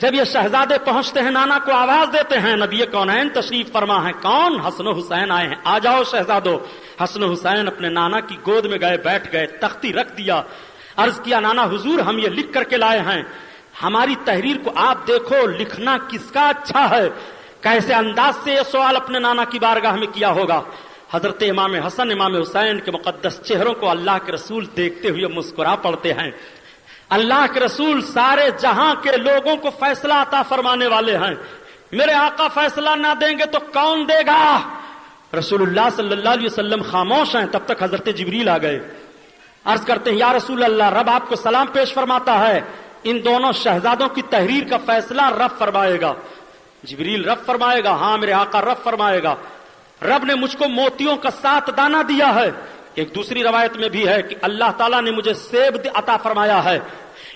جب یہ شہزادے پہنچتے ہیں نانا کو آواز دیتے ہیں, نبی کونین تشریف فرما ہے. کون؟ حسن و حسین آئے ہیں, آ جاؤ شہزادو. حسن و حسین اپنے نانا کی گود میں گئے, بیٹھ گئے, تختی رکھ دیا, عرض کیا نانا حضور ہم یہ لکھ کر کے لائے ہیں, ہماری تحریر کو آپ دیکھو, لکھنا کس کا اچھا ہے. کیسے انداز سے یہ سوال اپنے نانا کی بارگاہ میں کیا ہوگا. حضرت امام حسن امام حسین کے مقدس چہروں کو اللہ کے رسول دیکھتے ہوئے مسکرا پڑتے ہیں. اللہ کے رسول سارے جہاں کے لوگوں کو فیصلہ عطا فرمانے والے ہیں. میرے آقا فیصلہ نہ دیں گے تو کون دے گا؟ رسول اللہ صلی اللہ علیہ وسلم خاموش ہیں. تب تک حضرت جبریل آ گئے, عرض کرتے ہیں یا رسول اللہ, رب آپ کو سلام پیش فرماتا ہے, ان دونوں شہزادوں کی تحریر کا فیصلہ رب فرمائے گا. جبریل رب فرمائے گا؟ ہاں میرے آقا رب فرمائے گا. رب نے مجھ کو موتیوں کا 7 دانہ دیا ہے. ایک دوسری روایت میں بھی ہے کہ اللہ تعالیٰ نے مجھے سیب عطا فرمایا ہے,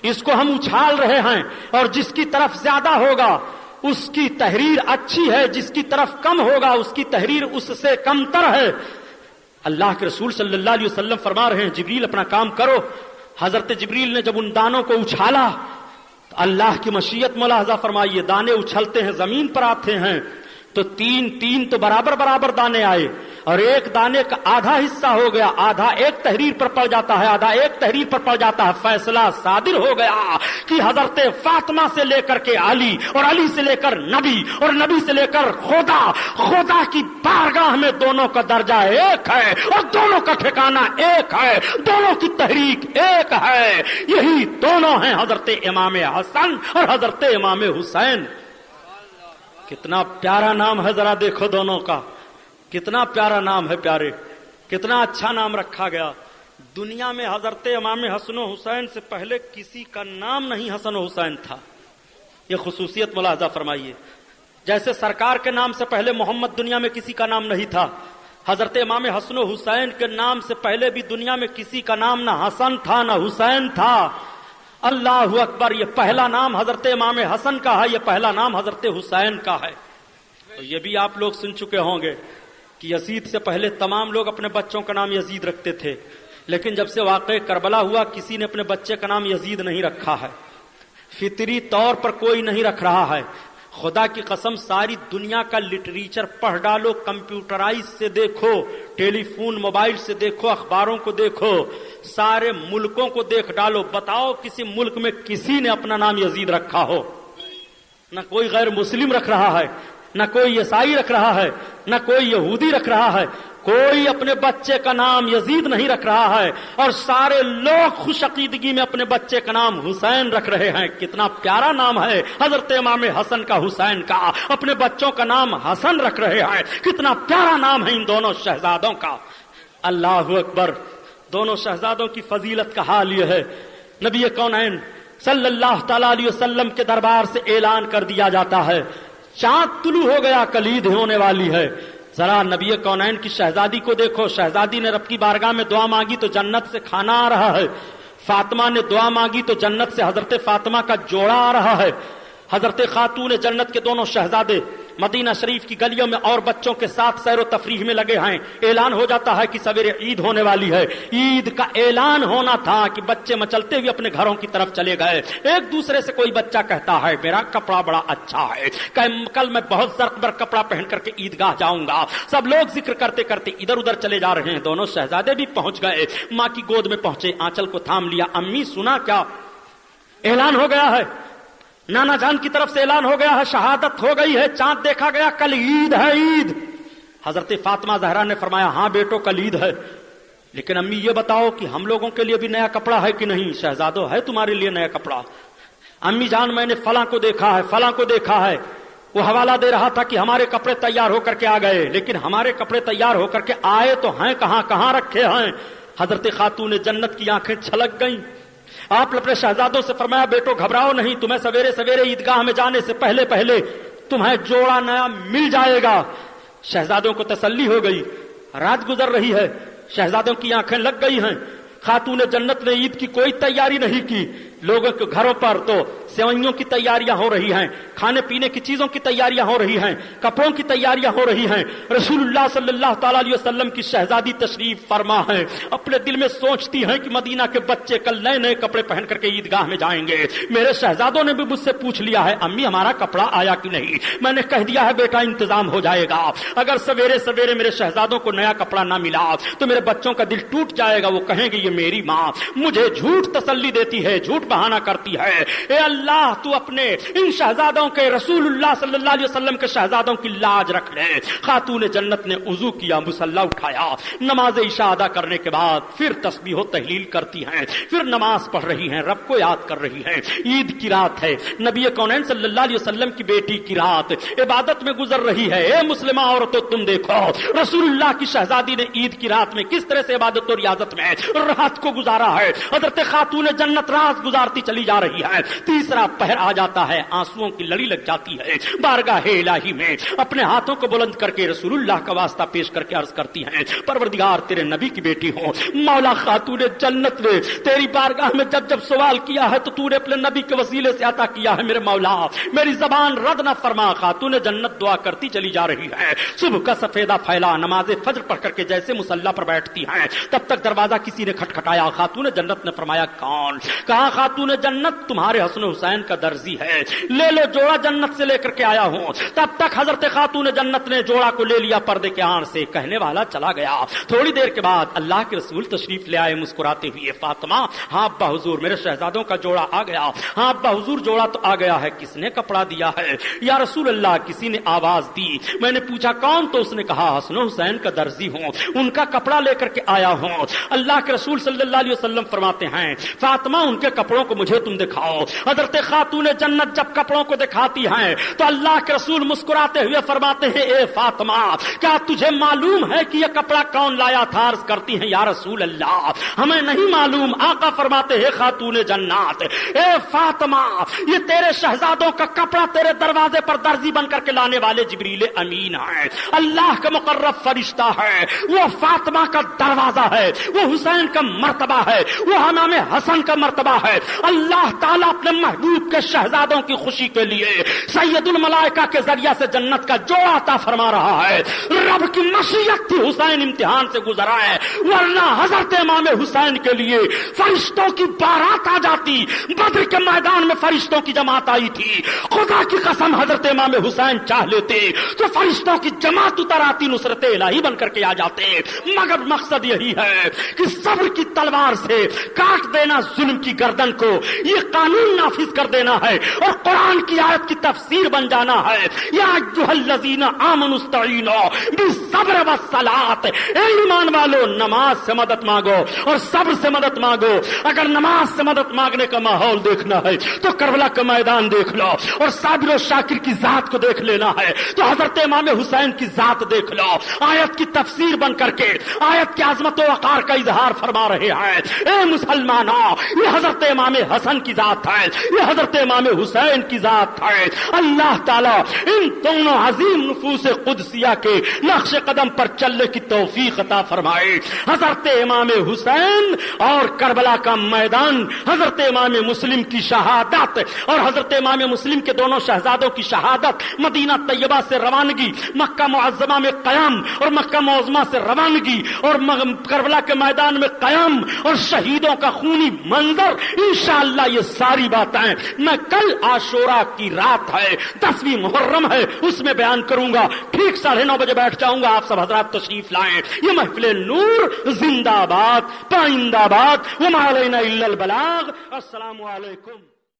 اس کو ہم اچھال رہے ہیں, اور جس کی طرف زیادہ ہوگا اس کی تحریر اچھی ہے, جس کی طرف کم ہوگا اس کی تحریر اس سے کم تر ہے. اللہ کے رسول صلی اللہ علیہ وسلم فرما رہے ہیں جبریل اپنا کام کرو. حضرت جبریل نے جب ان دانوں کو اچھالا تو اللہ کی مشیت ملاحظہ فرمائیے, دانے اچھلتے ہیں زمین پر آتے ہیں تو 3 تو برابر دانے آئے, اور ایک دانے کا آدھا حصہ ہو گیا, آدھا ایک تحریر پر پڑ جاتا ہے, آدھا ایک تحریر پر پڑ جاتا ہے. فیصلہ صادر ہو گیا کہ حضرت فاطمہ سے لے کر کے علی, اور علی سے لے کر نبی, اور نبی سے لے کر خدا, خدا کی بارگاہ میں دونوں کا درجہ ایک ہے, اور دونوں کا ٹھکانہ ایک ہے, دونوں کی تحریک ایک ہے. یہی دونوں ہیں حضرت امام حسن اور حضرت امام حسین. کتنا پیارا نام ہے, ذرا دیکھو دونوں کا, کتنا پیارا نام ہے پیارے, کتنا اچھا نام رکھا گیا. دنیا میں حضرت امام حسن و حسین سے پہلے کسی کا نام نہیں حسن و حسین تھا. یہ خصوصیت ملاحظہ فرمائیے. جیسے سرکار کے نام سے پہلے محمد دنیا میں کسی کا نام نہیں تھا, حضرت امام حسن و حسین کے نام سے پہلے بھی دنیا میں کسی کا نام نہ حسن تھا نہ حسین تھا. اللہ اکبر, یہ پہلا نام حضرت امام حسن کا ہے, یہ پہلا نام حضرت حسین کا ہے. تو یہ بھی آپ لوگ سن چکے ہوں گے کہ یزید سے پہلے تمام لوگ اپنے بچوں کا نام یزید رکھتے تھے, لیکن جب سے واقعہ کربلا ہوا کسی نے اپنے بچے کا نام یزید نہیں رکھا ہے. فطری طور پر کوئی نہیں رکھ رہا ہے. خدا کی قسم ساری دنیا کا لٹریچر پڑھ ڈالو, کمپیوٹرائز سے دیکھو, ٹیلی فون موبائل سے دیکھو, اخباروں کو دیکھو, سارے ملکوں کو دیکھ ڈالو, بتاؤ کسی ملک میں کسی نے اپنا نام یزید رکھا ہو؟ نہ کوئی غیر مسلم رکھ رہا ہے, نہ کوئی عیسائی رکھ رہا ہے, نہ کوئی یہودی رکھ رہا ہے. کوئی اپنے بچے کا نام یزید نہیں رکھ رہا ہے اور سارے لوگ خوش عقیدگی میں اپنے بچے کا نام حسین رکھ رہے ہیں. کتنا پیارا نام ہے حضرت امام حسن کا, حسین کا. اپنے بچوں کا نام حسن رکھ رہے ہیں. کتنا پیارا نام ہے ان دونوں شہزادوں کا. اللہ اکبر. دونوں شہزادوں کی فضیلت کا حال یہ ہے, نبی کونین صلی اللہ تعالی علیہ وسلم کے دربار سے اعلان کر دیا جاتا ہے چاند طلوع ہو گیا, کلید ہونے والی ہے. ذرا نبی کونین کی شہزادی کو دیکھو. شہزادی نے رب کی بارگاہ میں دعا مانگی تو جنت سے کھانا آ رہا ہے. فاطمہ نے دعا مانگی تو جنت سے حضرت فاطمہ کا جوڑا آ رہا ہے. حضرت خاتون جنت کے دونوں شہزادے مدینہ شریف کی گلیوں میں اور بچوں کے ساتھ سیر و تفریح میں لگے ہیں. اعلان ہو جاتا ہے کہ سویرے عید ہونے والی ہے. عید کا اعلان ہونا تھا کہ بچے مچلتے ہوئے اپنے گھروں کی طرف چلے گئے. ایک دوسرے سے کوئی بچہ کہتا ہے میرا کپڑا بڑا اچھا ہے, کل میں بہت زرق بر کپڑا پہن کر کے عیدگاہ جاؤں گا. سب لوگ ذکر کرتے کرتے ادھر ادھر چلے جا رہے ہیں. دونوں شہزادے بھی پہنچ گئے, ماں کی گود میں پہنچے, آنچل کو تھام لیا. امی سنا کیا؟ اعلان ہو گیا ہے, نانا جان کی طرف سے اعلان ہو گیا ہے, شہادت ہو گئی ہے, چاند دیکھا گیا, کل عید ہے. عید. حضرت فاطمہ زہرا نے فرمایا ہاں بیٹو کل عید ہے, لیکن امی یہ بتاؤ کہ ہم لوگوں کے لیے بھی نیا کپڑا ہے کہ نہیں؟ شہزادو ہے تمہارے لیے نیا کپڑا. امی جان میں نے فلاں کو دیکھا ہے, فلاں کو دیکھا ہے. وہ حوالہ دے رہا تھا کہ ہمارے کپڑے تیار ہو کر کے آ گئے, لیکن ہمارے کپڑے تیار ہو کر کے آئے تو ہیں کہاں, کہاں رکھے ہیں؟ حضرت خاتون جنت کی آنکھیں چھلک گئیں. آپ نے اپنے شہزادوں سے فرمایا بیٹو گھبراؤ نہیں, تمہیں سویرے سویرے عیدگاہ میں جانے سے پہلے پہلے تمہیں جوڑا نیا مل جائے گا. شہزادوں کو تسلی ہو گئی. رات گزر رہی ہے, شہزادوں کی آنکھیں لگ گئی ہیں. خاتون جنت نے عید کی کوئی تیاری نہیں کی. لوگوں کے گھروں پر تو سیوئیوں کی تیاریاں ہو رہی ہیں, کھانے پینے کی چیزوں کی تیاریاں ہو رہی ہیں, کپڑوں کی تیاریاں ہو رہی ہیں. رسول اللہ صلی اللہ تعالی علیہ وسلم کی شہزادی تشریف فرما ہے, اپنے دل میں سوچتی ہیں کہ مدینہ کے بچے کل نئے نئے کپڑے پہن کر کے عیدگاہ میں جائیں گے. میرے شہزادوں نے بھی مجھ سے پوچھ لیا ہے امی ہمارا کپڑا آیا کہ نہیں. میں نے کہہ دیا ہے بیٹا انتظام ہو جائے گا. اگر سویرے سویرے میرے شہزادوں کو نیا کپڑا نہ ملا تو میرے بچوں کا دل ٹوٹ جائے گا. وہ کہیں گے یہ میری ماں مجھے جھوٹ تسلی دیتی ہے, جھوٹ بہانہ کرتی ہے. اے اللہ تو اپنے ان شہزادوں کے, رسول اللہ صلی اللہ علیہ وسلم کے شہزادوں کی لاج رکھ لے. خاتون جنت نے وضو کیا, مصلی اٹھایا, نماز عشاء ادا کرنے کے بعد پھر تسبیح و تحلیل کرتی ہیں, پھر نماز پڑھ رہی ہیں, رب کو یاد کر رہی ہیں. عید کی رات ہے, نبی کونین صلی اللہ علیہ وسلم کی بیٹی کی رات عبادت میں گزر رہی ہے. اے مسلمہ عورتوں تم دیکھو رسول اللہ کی شہزادی نے عید کی رات میں کس طرح سے عبادت و ریاضت میں رات کو گزارا ہے. حضرت خاتون جنت رات گزارتی چلی جا رہی ہے. تیسرا پہر آ جاتا ہے, آنسوؤں کی لڑی لگ جاتی ہے. بارگاہ الہی میں اپنے ہاتھوں کو بلند کر کے رسول اللہ کا واسطہ پیش کر کے عرض کرتی ہیں پروردگار تیرے نبی کی بیٹی ہوں, مولا خاتون جنت نے تیری بارگاہ میں جب جب سوال کیا ہے تو تو نے اپنے نبی کے وسیلے سے عطا کیا ہے. میرے مولا میری زبان رد نہ فرما. خاتون جنت دعا کرتی چلی جا رہی ہے. صبح کا سفیدہ پھیلا, نماز فجر پڑھ کر کے جیسے مصلی پر بیٹھتی ہیں تب تک دروازہ کسی نے کھٹکھٹایا. خاتون جنت نے فرمایا کون؟ کہا خاتون جنت تمہارے حسن حسین کا درزی ہے, لے لو جوڑا جنت سے لے کر کے آیا ہوں. تب تک حضرت خاتون جنت نے جوڑا کو لے لیا پردے کے آڑ سے. کہنے والا چلا گیا. تھوڑی دیر کے بعد اللہ کے رسول تشریف لے آئے مسکراتے ہوئے. فاطمہ ہاں ابا حضور میرے شہزادوں کا جوڑا آ گیا. ہاں ابا حضور جوڑا تو آ گیا ہے, کس نے کپڑا دیا ہے؟ یا رسول اللہ کسی نے آواز دی. میں نے پوچھا کون؟ تو اس نے کہا حسن حسین کا درزی ہوں, ان کا کپڑا لے کر کے آیا ہوں. اللہ کے رسول صلی اللہ علیہ وسلم فرماتے ہیں فاطمہ ان کے کپڑوں کو مجھے تم دکھاؤ. حضرت خاتون جنت جب کپڑوں کو دکھاتی ہیں تو اللہ کے رسول مسکراتے ہوئے فرماتے ہیں اے فاطمہ کیا تجھے معلوم ہے کہ یہ کپڑا کون لایا تھا؟ عرض کرتی ہیں یا رسول اللہ ہمیں نہیں معلوم. آقا فرماتے ہیں خاتون جنات اے فاطمہ یہ تیرے شہزادوں کا کپڑا تیرے دروازے پر درزی بن کر کے لانے والے جبریل امین ہیں, اللہ کا مقرب فرشتہ ہے. وہ فاطمہ کا دروازہ ہے, وہ حسین کا مرتبہ ہے, وہ امام حسن کا مرتبہ ہے. اللہ تعالیٰ اپنے محبوب کے شہزادوں کی خوشی کے لیے سید الملائکہ کے ذریعہ سے جنت کا جوڑا عطا فرما رہا ہے. رب کی مشیت تھی حسین امتحان سے گزرا ہے, ورنہ حضرت امام حسین کے لیے فرشتوں کی بارات آ جاتی. بدر کے میدان میں فرشتوں کی جماعت آئی تھی. خدا کی قسم حضرت امام حسین چاہ لیتے تو فرشتوں کی جماعت اتر آتی, نصرت الہی بن کر کے آ جاتے. مگر مقصد یہی ہے کہ صبر کی تلوار سے کاٹ دینا ظلم کی گردن کو, یہ قانون نافذ کر دینا ہے. اور قرآن کی آیت آیات کی تفسیر بن جانا ہے. یا ایھا الذین آمنوا استعینوا بالصبر والصلاۃ، اے ایمان والو نماز سے مدد مانگو اور صبر سے مدد مانگو. اگر نماز سے مدد مانگنے کا ماحول دیکھنا ہے تو کربلا کا میدان دیکھ لو، اور صابر و شاکر کی ذات کو دیکھ لینا ہے تو حضرت امام حسین کی ذات دیکھ لو. آیت کی تفسیر بن کر کے آیت کی عظمت و وقار کا اظہار فرما رہے ہیں. اے مسلمانوں، یہ حضرت امام حسن کی ذات ہے، یہ حضرت امام حسین کی ذات ہے. اللہ تعالیٰ ان دونوں عظیم نفوس قدسیہ کے نقش قدم پر چلنے کی توفیق عطا فرمائے. حضرت امام حسین اور کربلا کا میدان، حضرت امام مسلم کی شہادت اور حضرت امام مسلم کے دونوں شہزادوں کی شہادت، مدینہ طیبہ سے روانگی، مکہ معظمہ میں قیام اور مکہ معظمہ سے روانگی، اور کربلا کے میدان میں قیام اور شہیدوں کا خونی منظر، انشاءاللہ یہ ساری باتیں میں کل عاشورہ کی رات ہے، 10ویں محرم ہے، اس میں بیان کروں گا. ٹھیک 9:30 بجے بیٹھ جاؤں گا. آپ سب حضرات تشریف لائیں. یہ محفل نور زندہ باد، پائندہ باد، وما علینا الا البلاغ. السلام علیکم.